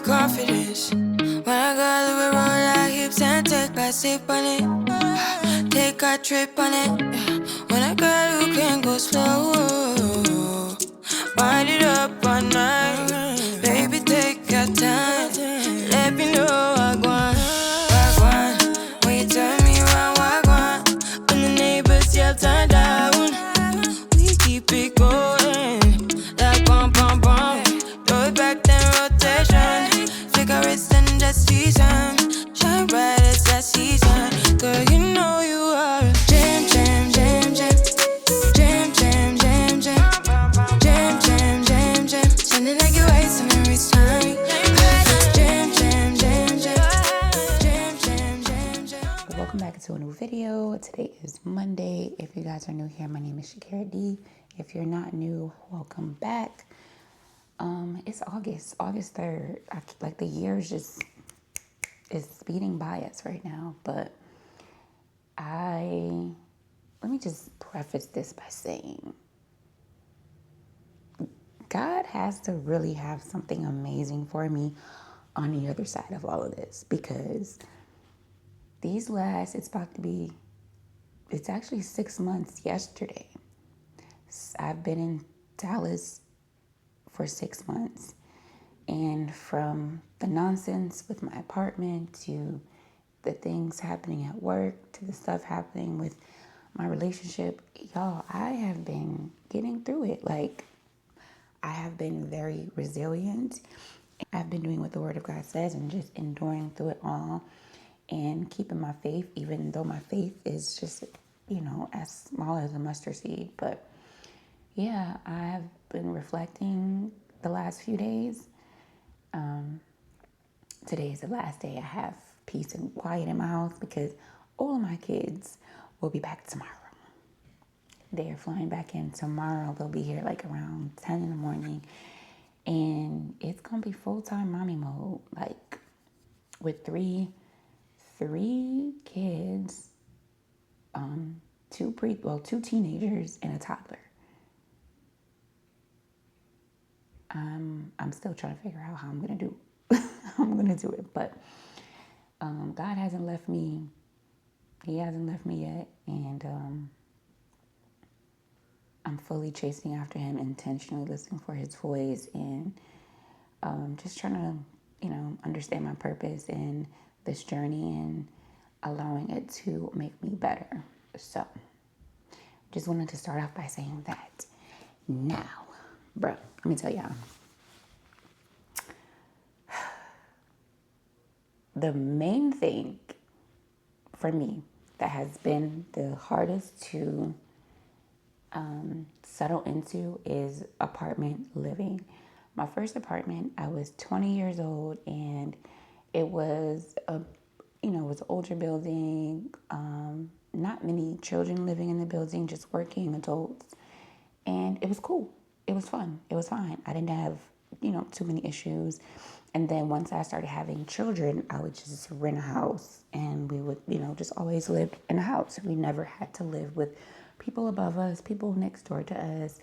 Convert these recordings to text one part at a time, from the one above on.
with confidence. When I got a little roll like hips and take a sip on it. Take a trip on it. When I got you can go slow. Wind it up all night. Baby, take your time. Let me know I want. When you turn me around, I want. When the neighbors yell turn down, we keep it going. Like bum bum bum. Throw it back then rotation. Cigarettes and the season. Shine bright as that season. Girl, you know you are a jam, jam, jam, jam. Jam, jam, jam, jam. Jam, jam, jam, jam. Sounding like you're wasting every time. Jam, jam, jam, jam. Jam, jam, jam, jam. Welcome back to a new video. Today is Monday. If you guys are new here, my name is Shakira D. If you're not new, welcome back. It's August 3rd. Like the year is speeding by us right now. But let me just preface this by saying, God has to really have something amazing for me on the other side of all of this, because it's actually 6 months yesterday. I've been in Dallas for 6 months. And from the nonsense with my apartment to the things happening at work to the stuff happening with my relationship, y'all, I have been getting through it. Like, I have been very resilient. I've been doing what the Word of God says and just enduring through it all and keeping my faith, even though my faith is just, as small as a mustard seed. But yeah, I've been reflecting the last few days. Today is the last day I have peace and quiet in my house because all of my kids will be back tomorrow. They are flying back in tomorrow. They'll be here like around 10 in the morning. And it's going to be full-time mommy mode. Like, with three kids, two teenagers and a toddler. I'm still trying to figure out how I'm going to do it. But God hasn't left me. He hasn't left me yet. And I'm fully chasing after him, intentionally listening for his voice, and just trying to, understand my purpose in this journey and allowing it to make me better. So, just wanted to start off by saying that. Now, bro, let me tell y'all. The main thing for me that has been the hardest to settle into is apartment living. My first apartment, I was 20 years old, and it was it was an older building, not many children living in the building, just working adults, and it was cool. It was fun. It was fine. I didn't have, too many issues. And then once I started having children, I would just rent a house, and we would, just always live in a house. We never had to live with people above us, people next door to us.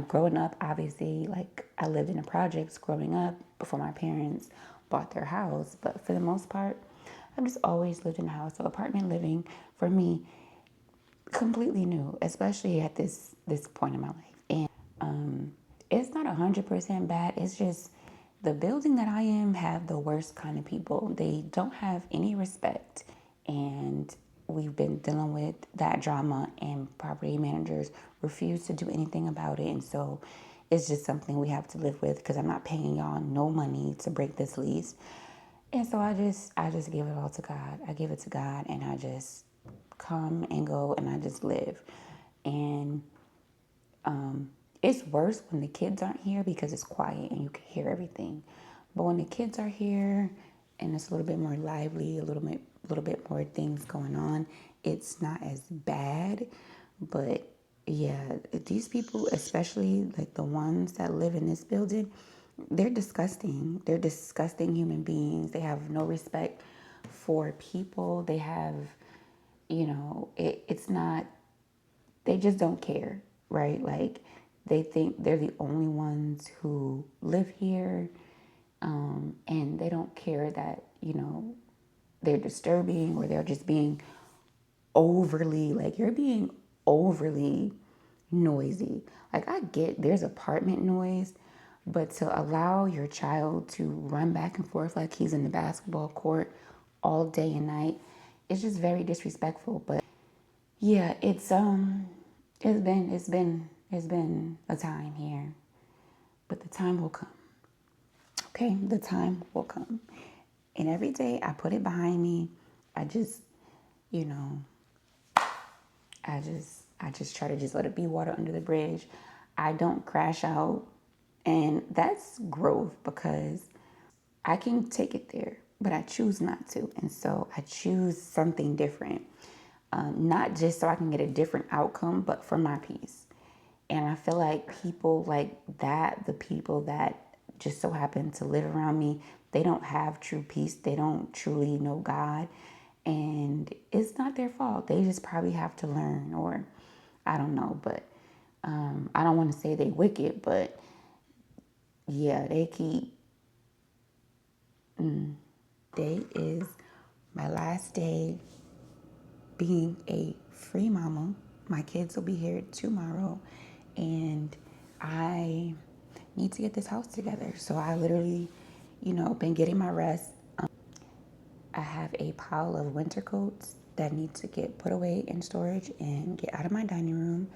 Growing up, obviously, like, I lived in the projects growing up before my parents bought their house. But for the most part, I've just always lived in a house. So apartment living, for me, completely new, especially at this point in my life. And it's not 100% bad. It's just the building that I am have the worst kind of people. They don't have any respect, and we've been dealing with that drama, and property managers refuse to do anything about it. And so it's just something we have to live with, because I'm not paying y'all no money to break this lease. And so I just give it all to God. I give it to God, and I just come and go, and I just live. And it's worse when the kids aren't here, because it's quiet and you can hear everything. But when the kids are here and it's a little bit more lively, a little bit more things going on, it's not as bad. But yeah, these people, especially like the ones that live in this building, they're disgusting. They're disgusting human beings. They have no respect for people. They have, it's not, they just don't care, right? Like, they think they're the only ones who live here, And they don't care that, they're disturbing or they're just being overly, like, you're being overly noisy. Like, I get there's apartment noise, but to allow your child to run back and forth like he's in the basketball court all day and night, it's just very disrespectful. But yeah, it's been a time here, but the time will come. Okay, the time will come. And every day I put it behind me. I just, you know, I just try to just let it be water under the bridge. I don't crash out. And that's growth because I can take it there, but I choose not to. And so I choose something different. Not just so I can get a different outcome, but for my peace. And I feel like people like that, the people that just so happen to live around me, they don't have true peace. They don't truly know God. And it's not their fault. They just probably have to learn, or I don't know. But I don't want to say they wicked, but yeah, they keep. Day is my last day being a free mama. My kids will be here tomorrow, and I need to get this house together. So I literally, been getting my rest. I have a pile of winter coats that need to get put away in storage and get out of my dining room.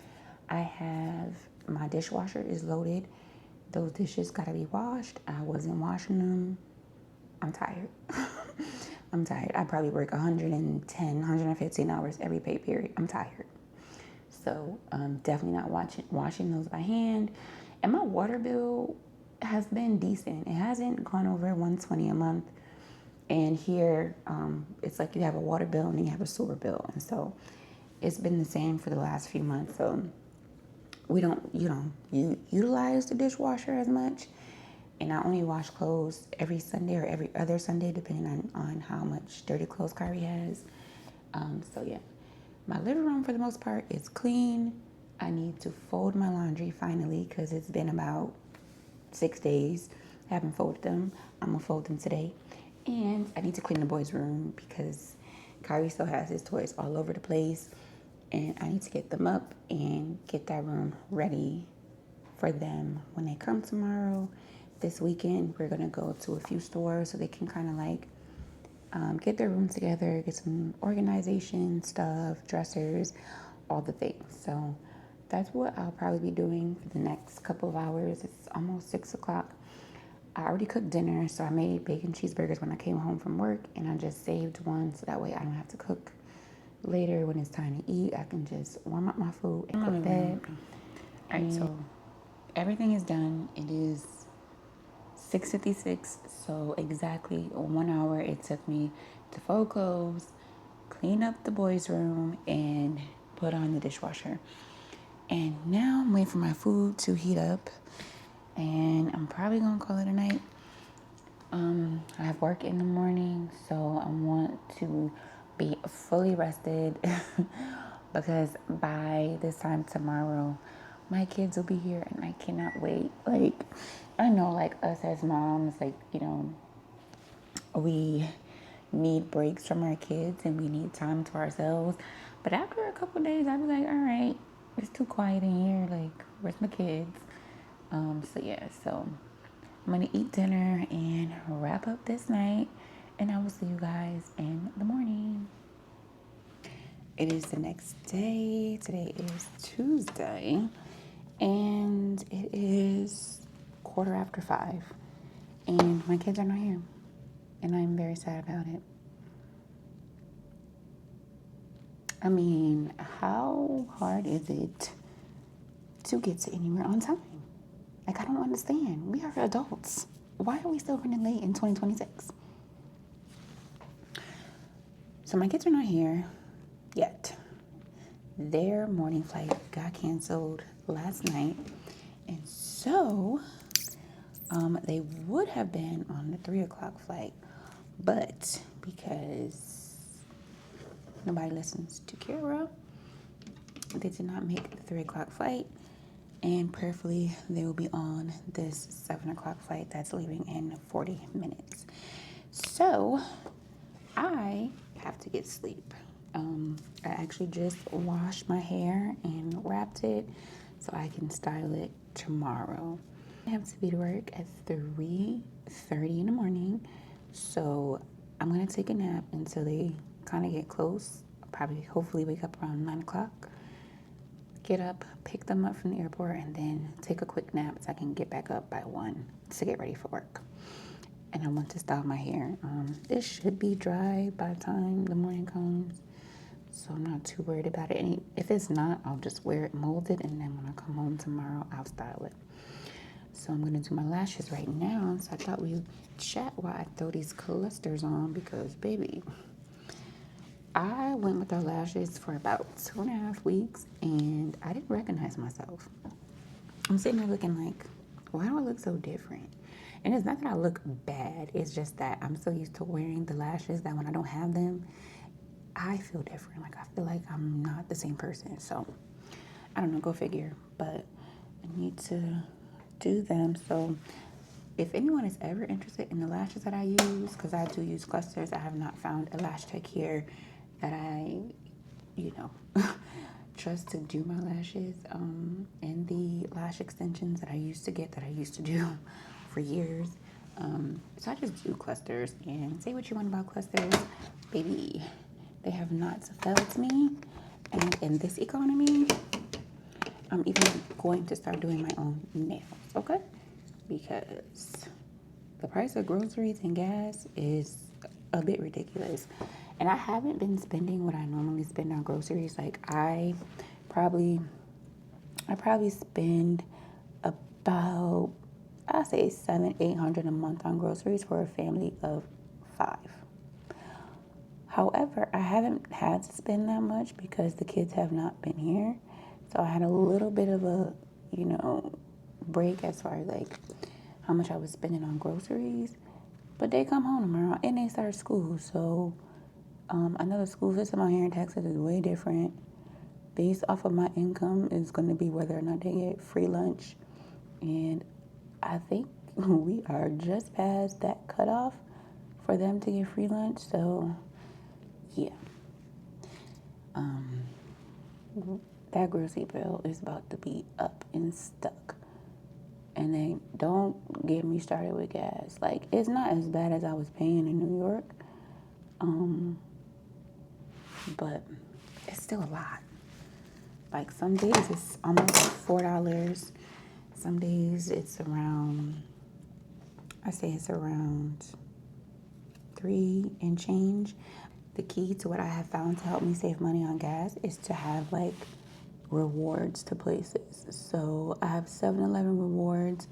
I have my dishwasher is loaded. Those dishes gotta be washed. I wasn't washing them. I'm tired. I'm tired. I probably work 110, 115 hours every pay period. I'm tired. So definitely not washing those by hand. And my water bill has been decent. It hasn't gone over 120 a month. And here, it's like you have a water bill and then you have a sewer bill. And so it's been the same for the last few months. So we don't, you utilize the dishwasher as much. And I only wash clothes every Sunday or every other Sunday, depending on how much dirty clothes Kyrie has. So yeah, my living room for the most part is clean. I need to fold my laundry finally because it's been about 6 days. I haven't folded them. I'm gonna fold them today. And I need to clean the boys' room because Kyrie still has his toys all over the place. And I need to get them up and get that room ready for them when they come tomorrow. This weekend, we're gonna go to a few stores so they can kind of like get their room together, get some organization stuff, dressers, all the things. So that's what I'll probably be doing for the next couple of hours. It's almost 6 o'clock. I already cooked dinner, so I made bacon cheeseburgers when I came home from work, and I just saved one so that way I don't have to cook later when it's time to eat. I can just warm up my food and cook that. All right, so everything is done. It is 6:56, so exactly 1 hour it took me to fold clothes, clean up the boys' room, and put on the dishwasher. And now I'm waiting for my food to heat up, and I'm probably gonna call it a night. I have work in the morning, so I want to be fully rested because by this time tomorrow, my kids will be here and I cannot wait. Like, I know, like, us as moms, like, we need breaks from our kids and we need time to ourselves. But after a couple of days, I'll be like, all right, it's too quiet in here. Like, where's my kids? So I'm gonna eat dinner and wrap up this night, and I will see you guys in the morning. It is the next day. Today is Tuesday, and it is 5:15, and my kids are not here, and I'm very sad about it. I mean, how hard is it to get to anywhere on time? Like, I don't understand. We are adults. Why are we still running late in 2026? So my kids are not here yet. Their morning flight got canceled last night. And so they would have been on the 3 o'clock flight. But because nobody listens to Kara, they did not make the 3 o'clock flight. and prayerfully they will be on this 7 o'clock flight that's leaving in 40 minutes. So I have to get sleep. I actually just washed my hair and wrapped it so I can style it tomorrow. I have to be to work at 3:30 in the morning, so I'm gonna take a nap until they kind of get close. Probably, hopefully, wake up around 9 o'clock. Get up, pick them up from the airport, and then take a quick nap so I can get back up by 1 to get ready for work. And I want to style my hair. It should be dry by the time the morning comes, so I'm not too worried about it. And if it's not, I'll just wear it molded, and then when I come home tomorrow, I'll style it. So I'm gonna do my lashes right now. So I thought we'd chat while I throw these clusters on because, baby, I went with our lashes for about 2.5 weeks, and I didn't recognize myself. I'm sitting there looking like, why do I look so different? And it's not that I look bad. It's just that I'm so used to wearing the lashes that when I don't have them, I feel different. Like, I feel like I'm not the same person. So, I don't know, go figure. But I need to do them. So, if anyone is ever interested in the lashes that I use, because I do use clusters, I have not found a lash tech here that I, trust to do my lashes. And the lash extensions that I used to get, that I used to do for years. So I just do clusters, and say what you want about clusters, baby, they have not failed me. And in this economy, I'm even going to start doing my own nails, okay? Because the price of groceries and gas is a bit ridiculous. And I haven't been spending what I normally spend on groceries. Like, I probably spend about, I'd say $700-800 a month on groceries for a family of 5. However, I haven't had to spend that much because the kids have not been here. So I had a little bit of a, break as far as like how much I was spending on groceries. But they come home tomorrow and they start school. So I know the school system out here in Texas is way different. Based off of my income is going to be whether or not they get free lunch. And I think we are just past that cutoff for them to get free lunch. So, yeah. That grocery bill is about to be up and stuck. And then don't get me started with gas. Like, it's not as bad as I was paying in New York. But it's still a lot. Like, some days it's almost $4. Some days it's around, I say it's around 3 and change. The key to what I have found to help me save money on gas is to have like rewards to places. So I have 7-Eleven rewards,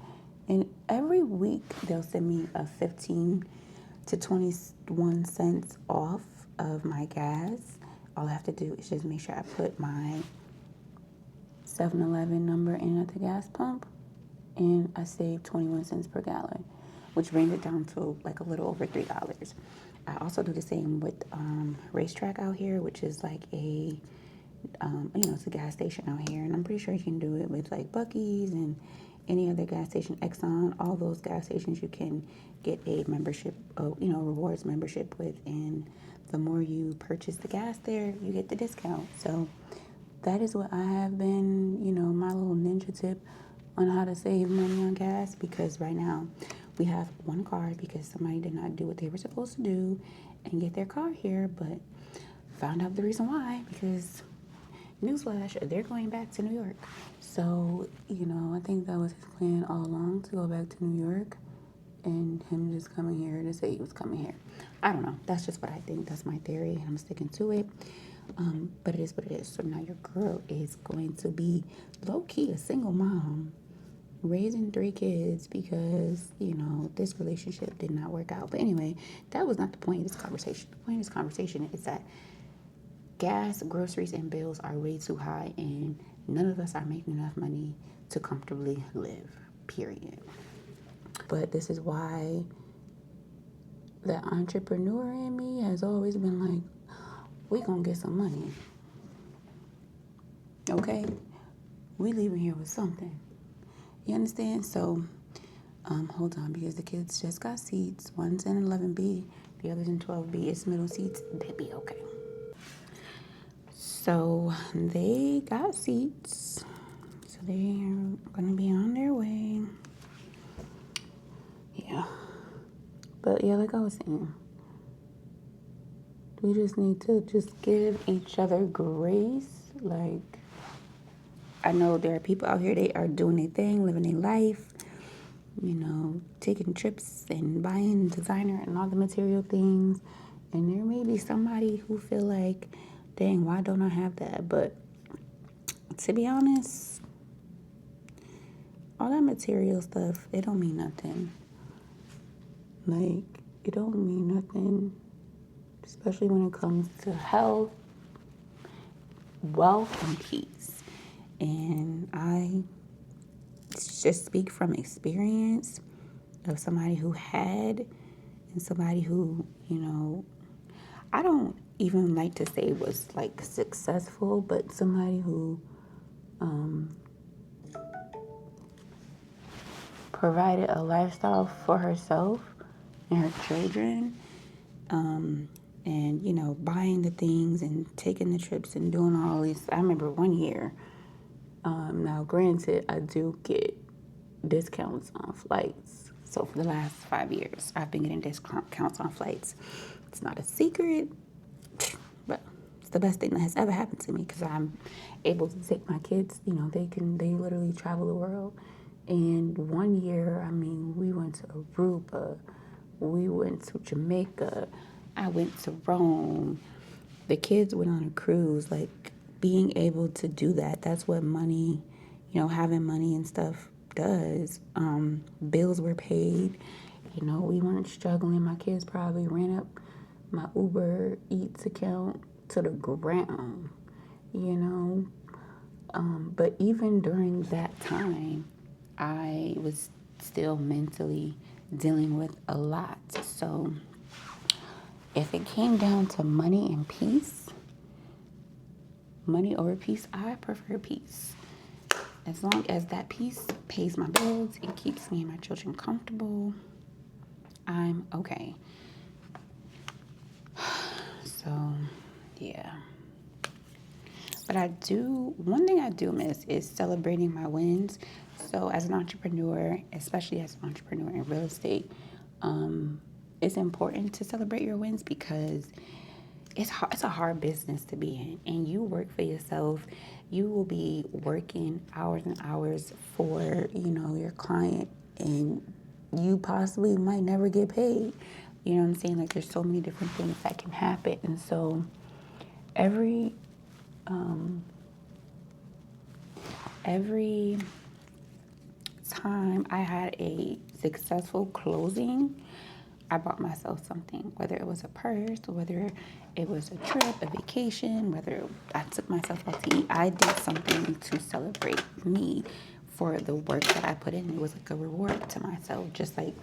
and every week they'll send me a 15 to 21 cents off of my gas. All I have to do is just make sure I put my 7-Eleven number in at the gas pump, and I save 21 cents per gallon, which brings it down to like a little over $3. I also do the same with Racetrack out here, which is like a it's a gas station out here, and I'm pretty sure you can do it with like Buc-ee's and any other gas station, Exxon, all those gas stations you can get a membership, rewards membership with, and the more you purchase the gas there, you get the discount. So that is what I have been, my little ninja tip on how to save money on gas, because right now we have one car because somebody did not do what they were supposed to do and get their car here, but found out the reason why, because newsflash, they're going back to New York. So, I think that was his plan all along, to go back to New York, and him just coming here to say he was coming here. I don't know. That's just what I think. That's my theory, and I'm sticking to it. But it is what it is. So now your girl is going to be low-key a single mom, raising 3 kids because, this relationship did not work out. But anyway, that was not the point of this conversation. The point of this conversation is that gas, groceries, and bills are way too high, and none of us are making enough money to comfortably live, period. But this is why the entrepreneur in me has always been like, we gonna get some money. Okay? we leaving here with something. You understand? So, hold on, because the kids just got seats. One's in 11B, the other's in 12B. It's middle seats. They'll be okay. So they got seats. So they're gonna be on their way. Yeah. But yeah, like I was saying, we just need to just give each other grace. Like, I know there are people out here, they are doing their thing, living their life, taking trips and buying designer and all the material things. And there may be somebody who feel like, dang, why don't I have that? But to be honest, all that material stuff, it don't mean nothing. Like, it don't mean nothing, especially when it comes to health, wealth, and peace. And I just speak from experience of somebody who had and somebody who, I don't even like to say was like successful, but somebody who provided a lifestyle for herself and her children, and buying the things and taking the trips and doing all this. I remember one year. Now, granted, I do get discounts on flights. So for the last 5 years, I've been getting discounts on flights. It's not a secret, but it's the best thing that has ever happened to me because I'm able to take my kids. They literally travel the world. And one year, I mean, we went to Aruba, we went to Jamaica, I went to Rome. The kids went on a cruise. Like, being able to do that, that's what money, having money and stuff does. Bills were paid. We weren't struggling. My kids probably ran up my Uber Eats account to the ground, But even during that time, I was still mentally dealing with a lot. So if it came down to money and peace, money over peace, I prefer peace. As long as that peace pays my bills and keeps me and my children comfortable, I'm okay. So, yeah. But one thing I do miss is celebrating my wins. So as an entrepreneur, especially as an entrepreneur in real estate, it's important to celebrate your wins because it's a hard business to be in, and you work for yourself. You will be working hours and hours for your client, and you possibly might never get paid. You know what I'm saying? Like, there's so many different things that can happen, and so every time I had a successful closing, I bought myself something, whether it was a purse, whether it was a trip, a vacation, whether I took myself out to eat. I did something to celebrate me for the work that I put in. It was like a reward to myself. Just like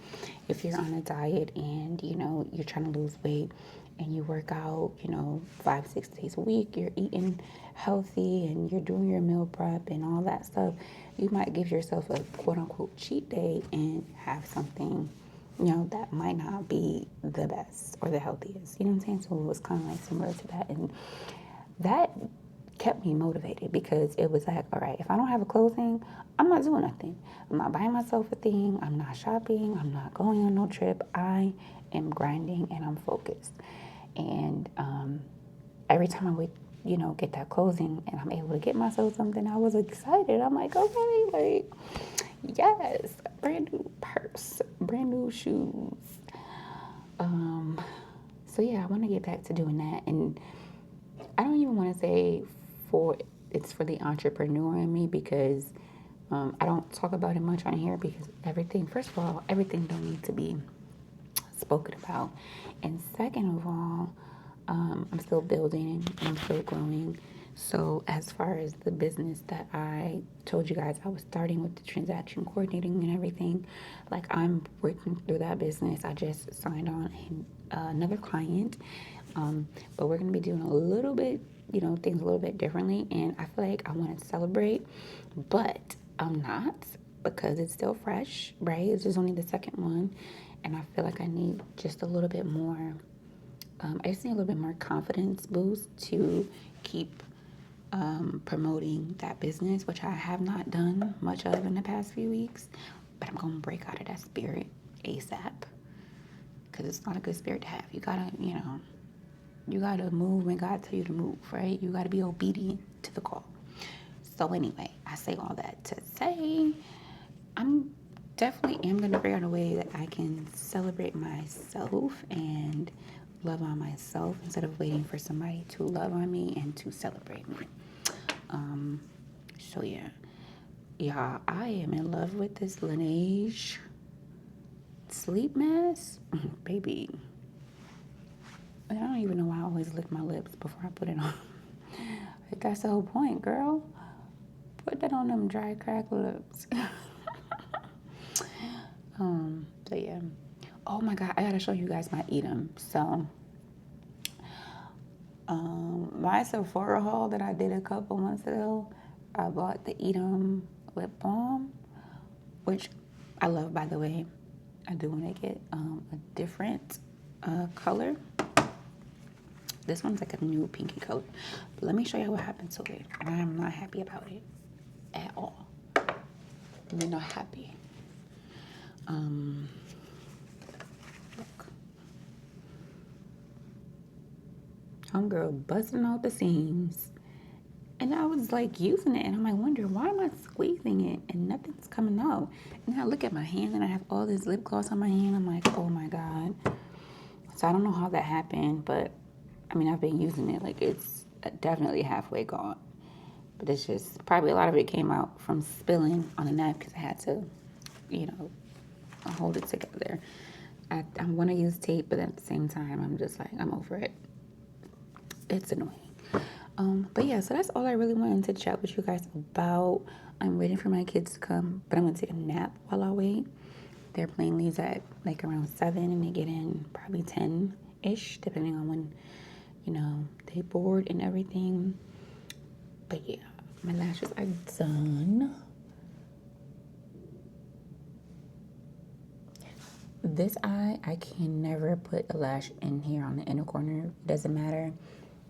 if you're on a diet and, you're trying to lose weight and you work out, 5-6 days a week, you're eating healthy and you're doing your meal prep and all that stuff, you might give yourself a quote unquote cheat day and have something that might not be the best or the healthiest. You know what I'm saying? So it was kind of like similar to that. And that kept me motivated because it was like, all right, if I don't have a closing, I'm not doing nothing. I'm not buying myself a thing. I'm not shopping. I'm not going on no trip. I am grinding and I'm focused. And every time I would, get that closing and I'm able to get myself something, I was excited. I'm like, okay, like, yes, brand new purse, brand new shoes. So yeah, I want to get back to doing that. And I don't even want to say it's for the entrepreneur in me because I don't talk about it much on here because first of all, everything don't need to be spoken about. And second of all, I'm still building and I'm still growing. So as far as the business that I told you guys I was starting with the transaction coordinating and everything, like, I'm working through that business. I just signed on another client, but we're going to be doing a little bit things a little bit differently, and I feel like I want to celebrate, but I'm not because it's still fresh, right? It's just only the second one, and I feel like I need just a little bit more. I just need a little bit more confidence boost to keep promoting that business, which I have not done much of in the past few weeks, but I'm gonna break out of that spirit ASAP because it's not a good spirit to have. You gotta move when God tell you to move, right? You gotta be obedient to the call. So anyway, I say all that to say I'm definitely am gonna figure out a way that I can celebrate myself and love on myself instead of waiting for somebody to love on me and to celebrate me. So yeah. Y'all, I am in love with this Laneige sleep mask. Baby. I don't even know why I always lick my lips before I put it on. Like, that's the whole point, girl. Put that on them dry, cracked lips. So yeah. Oh my God, I gotta show you guys my Edam. So, my Sephora haul that I did a couple months ago, I bought the Edam lip balm, which I love, by the way. I do want to get a different color. This one's like a new pinky color. But let me show you what happened to it. I am not happy about it at all. I'm not happy. Look. Homegirl busting out the seams. And I was like using it and I'm like wondering why am I squeezing it and nothing's coming out. And then I look at my hand and I have all this lip gloss on my hand. I'm like, oh my God. So I don't know how that happened, but I mean, I've been using it. Like, it's definitely halfway gone. But it's just, probably a lot of it came out from spilling on the knife because I had to, hold it together. I want to use tape, but at the same time, I'm just like, I'm over it. It's annoying. But yeah, so that's all I really wanted to chat with you guys about. I'm waiting for my kids to come, but I'm going to take a nap while I wait. Their plane leaves at like around 7 and they get in probably 10-ish, depending on when, they board and everything. But yeah, my lashes are done. This eye, I can never put a lash in here on the inner corner. It doesn't matter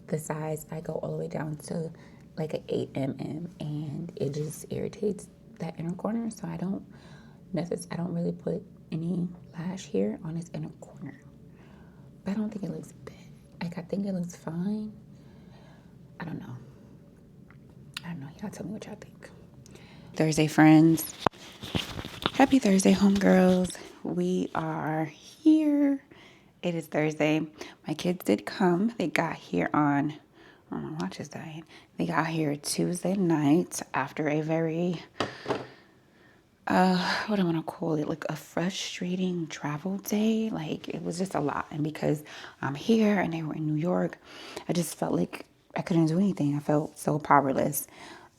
the size. I go all the way down to like an 8 mm, and it just irritates that inner corner. So I don't really put any lash here on this inner corner. But I don't think it looks bad. Like, I think it looks fine. I don't know. Y'all tell me what y'all think. Thursday, friends. Happy Thursday, homegirls. We are here. It is Thursday. My kids did come. They got here on, oh, my watch is dying. They got here Tuesday night after a very, what do I want to call it? Like a frustrating travel day. Like, it was just a lot. And because I'm here and they were in New York, I just felt like I couldn't do anything. I felt so powerless.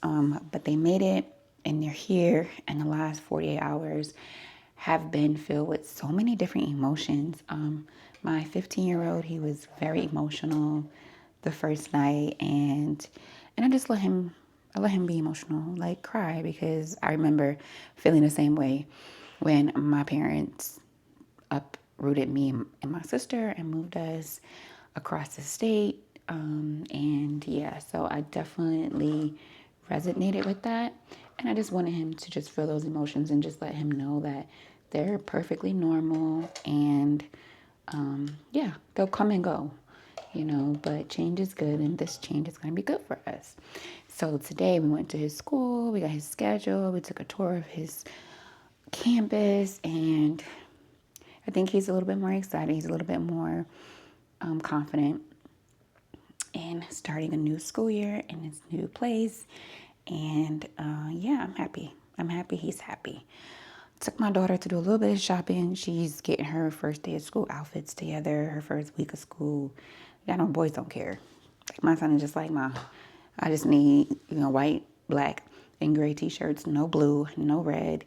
But they made it and they're here. And the last 48 hours have been filled with so many different emotions. My 15-year-old, he was very emotional the first night, and I just let him be emotional, like cry, because I remember feeling the same way when my parents uprooted me and my sister and moved us across the state. And yeah, so I definitely resonated with that. And I just wanted him to just feel those emotions and just let him know that they're perfectly normal. And yeah, they'll come and go, but change is good. And this change is going to be good for us. So today we went to his school. We got his schedule. We took a tour of his campus. And I think he's a little bit more excited. He's a little bit more confident in starting a new school year in his new place. And yeah, I'm happy. I'm happy he's happy. Took my daughter to do a little bit of shopping. She's getting her first day of school outfits together, her first week of school. Y'all know boys don't care. Like, my son is just like, Mom, I just need, white, black, and gray t-shirts, no blue, no red,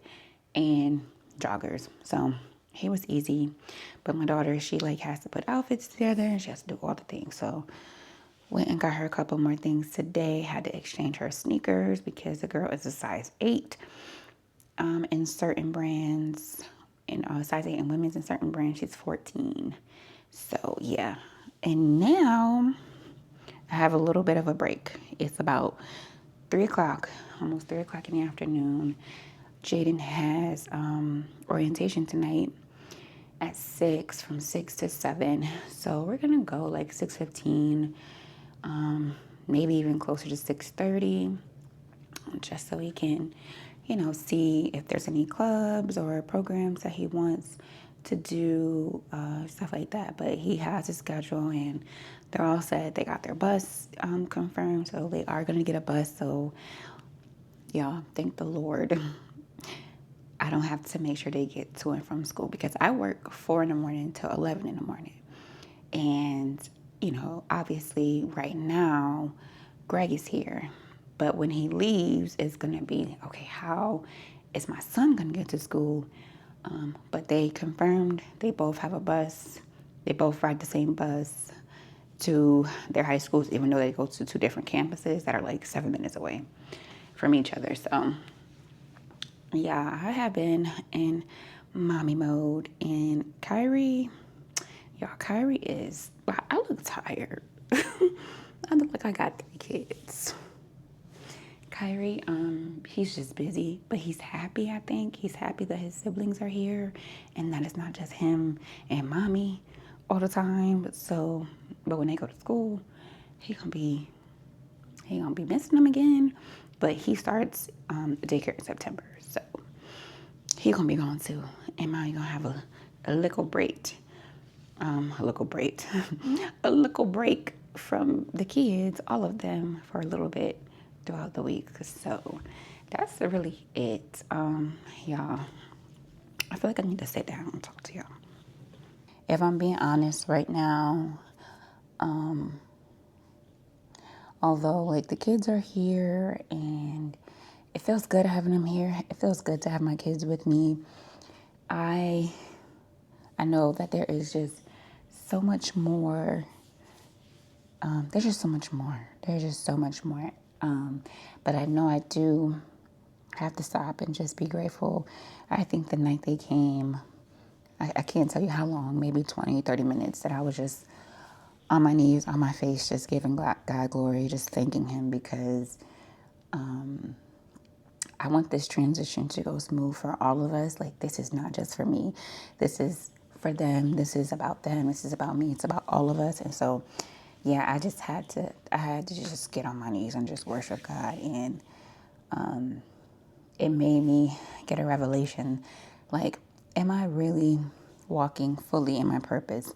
and joggers. So he was easy. But my daughter, she has to put outfits together and she has to do all the things. So Went and got her a couple more things today. Had to exchange her sneakers because the girl is a size 8 in certain brands. In size 8 in women's in certain brands, she's 14. So, yeah. And now I have a little bit of a break. It's about 3 o'clock, almost 3 o'clock in the afternoon. Jaden has orientation tonight at 6, from 6 to 7. So we're going to go like 6:15, maybe even closer to 6:30, just so he can, see if there's any clubs or programs that he wants to do, stuff like that. But he has a schedule, and they're all set. They got their bus confirmed, so they are going to get a bus. So, y'all, thank the Lord. I don't have to make sure they get to and from school because I work 4 in the morning till 11 in the morning. And, obviously right now, Greg is here. But when he leaves, it's going to be, okay, how is my son going to get to school? But they confirmed they both have a bus. They both ride the same bus to their high schools, even though they go to 2 different campuses that are like 7 minutes away from each other. So, yeah, I have been in mommy mode. And Kyrie is, I look tired. I look like I got 3 kids. Kyrie, he's just busy, but he's happy, I think. He's happy that his siblings are here and that it's not just him and mommy all the time. So, but when they go to school, he gonna be missing them again. But he starts daycare in September, so he gonna be gone too. And mommy gonna have a little break. A little break from the kids, all of them, for a little bit throughout the week. So that's really it. Y'all, I feel like I need to sit down and talk to y'all. If I'm being honest right now, although like the kids are here and it feels good having them here, it feels good to have my kids with me. I know that there is just so much more. There's just so much more. But I know I do have to stop and just be grateful. I think the night they came, I can't tell you how long, maybe 20, 30 minutes, that I was just on my knees, on my face, just giving God glory, just thanking him, because I want this transition to go smooth for all of us. Like, this is not just for me. This is for them. This is about them. This is about me. It's about all of us. And so, yeah, I had to just get on my knees and just worship God. And it made me get a revelation. Like, am I really walking fully in my purpose?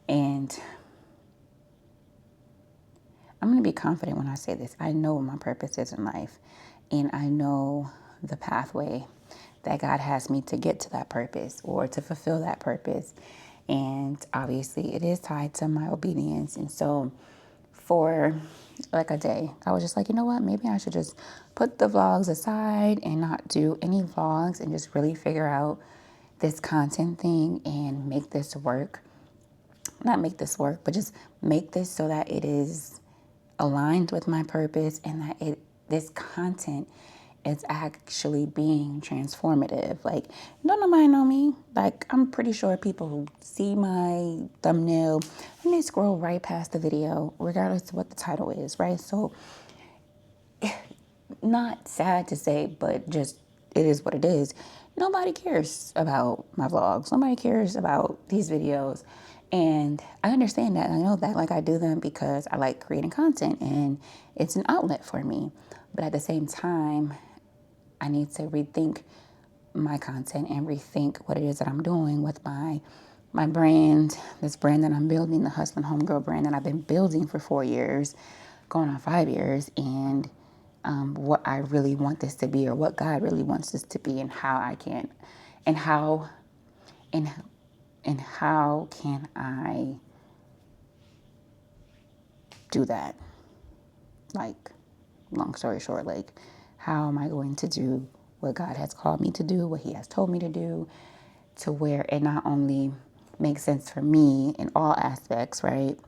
And I'm going to be confident when I say this. I know what my purpose is in life. And I know the pathway that God has me to get to that purpose or to fulfill that purpose. And obviously it is tied to my obedience. And so for like a day, I was just like, you know what? Maybe I should just put the vlogs aside and not do any vlogs and just really figure out this content thing and make this work. Not make this work, but just make this so that it is aligned with my purpose and that this content is actually being transformative. Like, don't nobody know me. Like, I'm pretty sure people who see my thumbnail and they scroll right past the video, regardless of what the title is, right? So, not sad to say, but just it is what it is. Nobody cares about my vlogs. Nobody cares about these videos. And I understand that. I know that. Like, I do them because I like creating content and it's an outlet for me. But at the same time, I need to rethink my content and rethink what it is that I'm doing with my brand, this brand that I'm building, the Hustlin' Homegirl brand that I've been building for 4 years, going on 5 years, and what I really want this to be, or what God really wants this to be, and how I can, and how can I do that? Like, long story short, like, how am I going to do what God has called me to do, what he has told me to do, to where it not only makes sense for me in all aspects, right?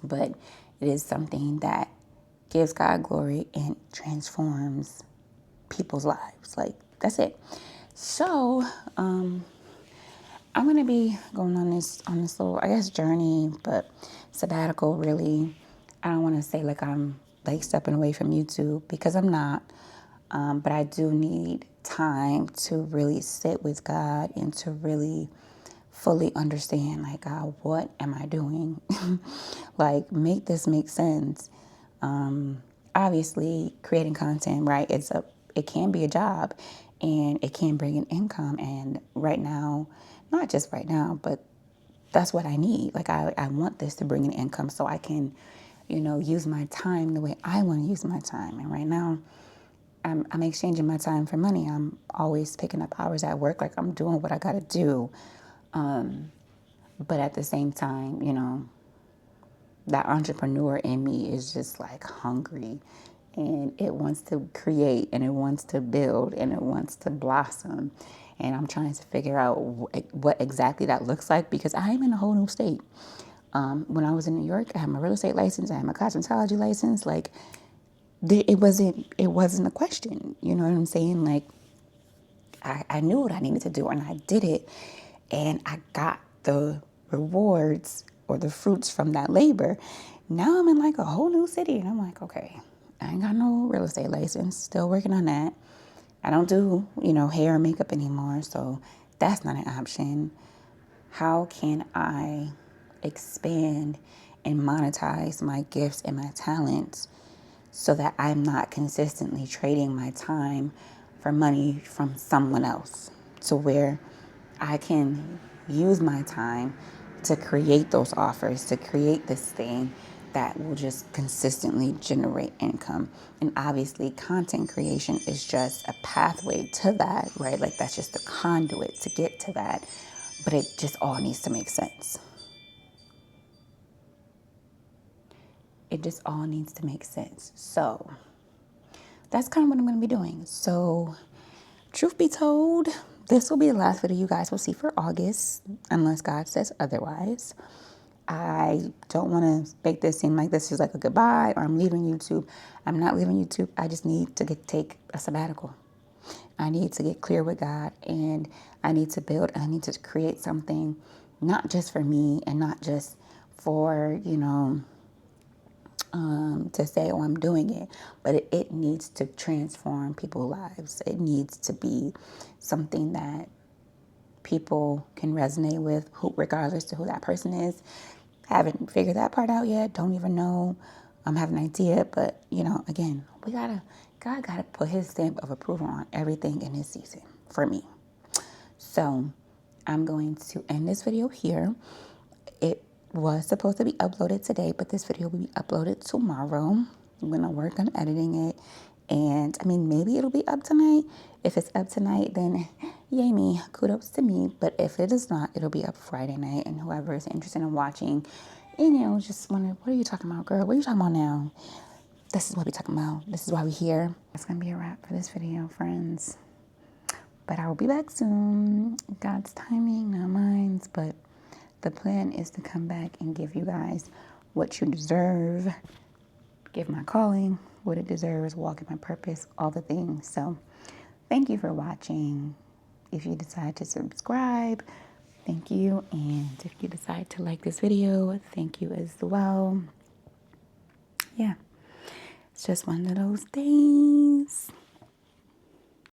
But It is something that gives God glory and transforms people's lives. Like, that's it. So, I'm gonna be going on this little, I guess, journey, but sabbatical. Really, I don't want to say like I'm like stepping away from YouTube, because I'm not. But I do need time to really sit with God and to really fully understand, like, God, what am I doing? Like, make this make sense. Obviously, creating content, right? It can be a job, and it can bring an income. And right now, not just right now, but that's what I need. Like, I want this to bring an income so I can, use my time the way I want to use my time. And right now, I'm exchanging my time for money. I'm always picking up hours at work. Like, I'm doing what I got to do. But at the same time, that entrepreneur in me is just like hungry, and it wants to create, and it wants to build, and it wants to blossom. And I'm trying to figure out what exactly that looks like, because I'm in a whole new state. When I was in New York, I had my real estate license, I had my cosmetology license. Like, it wasn't a question. You know what I'm saying? Like, I knew what I needed to do, and I did it, and I got the rewards or the fruits from that labor. Now I'm in like a whole new city, and I'm like, okay, I ain't got no real estate license. Still working on that. I don't do, hair and makeup anymore, so that's not an option. How can I expand and monetize my gifts and my talents so that I'm not consistently trading my time for money from someone else, to where I can use my time to create those offers, to create this thing that will just consistently generate income. And obviously, content creation is just a pathway to that, right? Like, that's just the conduit to get to that. But it just all needs to make sense. It just all needs to make sense. So that's kind of what I'm going to be doing. So, truth be told, this will be the last video you guys will see for August, unless God says otherwise. I don't want to make this seem like this is like a goodbye or I'm leaving YouTube. I'm not leaving YouTube. I just need to take a sabbatical. I need to get clear with God, and I need to build, and I need to create something, not just for me and not just for, to say, oh, I'm doing it, but it needs to transform people's lives. It needs to be something that people can resonate with, regardless to who that person is. Haven't figured that part out yet. Don't even know. Have an idea, but again, God gotta put His stamp of approval on everything in His season for me. So I'm going to end this video here. It was supposed to be uploaded today, but this video will be uploaded tomorrow. I'm going to work on editing it. And maybe it'll be up tonight. If it's up tonight, then yay me, kudos to me. But if it is not, it'll be up Friday night. And whoever is interested in watching, just wonder, what are you talking about, girl? What are you talking about now? This is what we're talking about. This is why we're here. It's going to be a wrap for this video, friends. But I will be back soon. God's timing, not mine. But the plan is to come back and give you guys what you deserve. Give my calling what it deserves, walk in my purpose, all the things. So thank you for watching. If you decide to subscribe, thank you. And if you decide to like this video, thank you as well. Yeah, it's just one of those things.